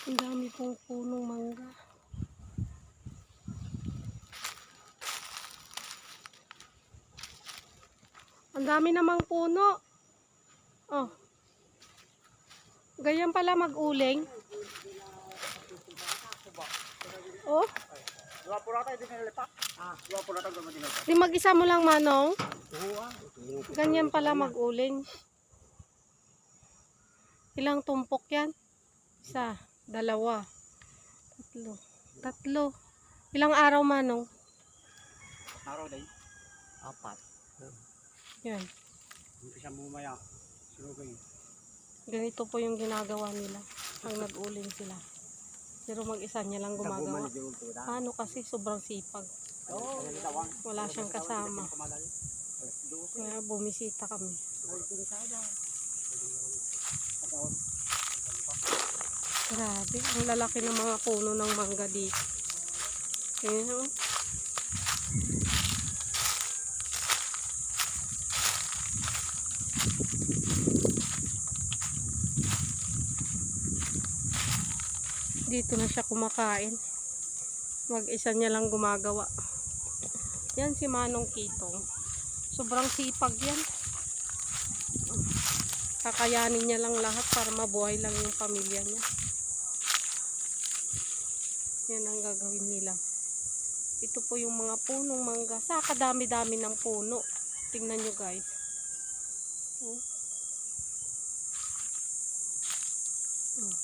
Ang dami pong punong mangga. Ang dami namang puno. Oh. Ganyan pala mag-uling. Oh. Di mag-isa mo lang, Manong. Ganyan pala mag-uling. Ilang tumpok yan? Isa, dalawa, tatlo. Ilang araw, Manong? Araw din. 4. Yan. Umpisa bumaya. Surugay. Ganito po yung ginagawa nila. Ang nag-uling sila. Pero mag-isa niya lang gumagawa. Paano kasi sobrang sipag. Wala siyang kasama. Kaya bumisita kami. Grabe, ang lalaki ng mga puno ng mangga dito. Ayan, oh. Dito na siya kumakain. Mag-isa niya lang gumagawa. Yan si Manong Kitong. Sobrang sipag yan. Kakayanin niya lang lahat para mabuhay lang yung pamilya niya. Yan ang gagawin nila. Ito po yung mga punong mangga. Sa kadami-dami ng puno. Tingnan nyo guys. Oh. Oh.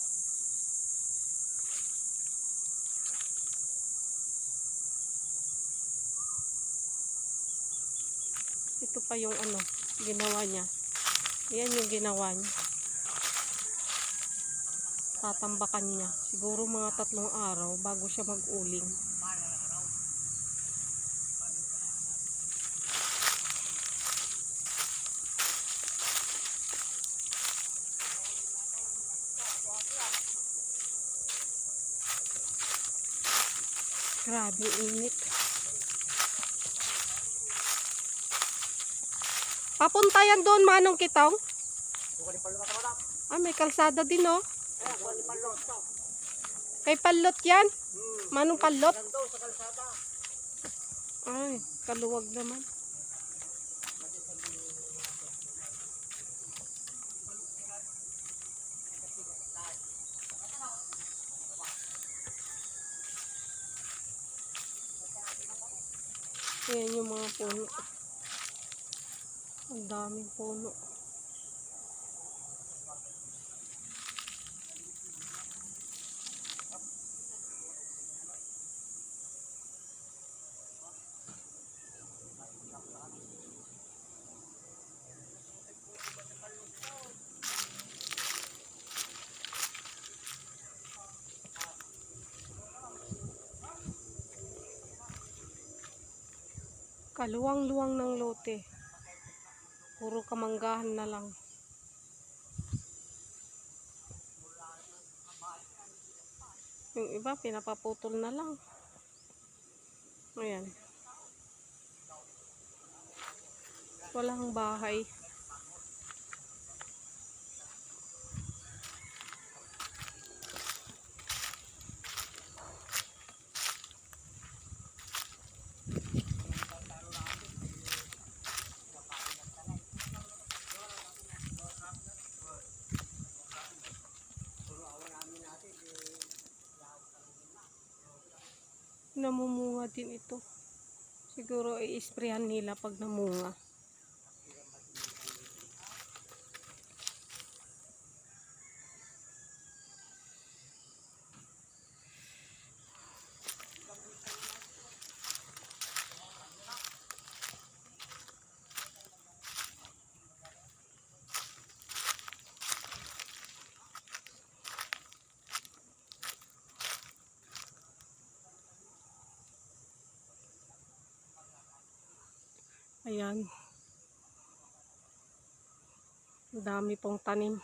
Ito pa yung ano, ginawa niya. Yan yung ginawa niya. Tatambakan niya. Siguro mga 3 araw bago siya mag-uling. Grabe init. Papunta yan doon, Manong Kitong. Ah, may kalsada din, oh. Kay Palot yan? Manong Palot? Ay, kaluwag naman. Ayan yung mga puno. Ang daming puno. Kaluwang-luwang ng lote. Puro kamanggahan na lang. Yung iba, pinapaputol na lang. Ayan. Walang bahay. Namumunga din ito. Siguro i-sprayan nila pag namunga. Ayan. Dami pong tanim.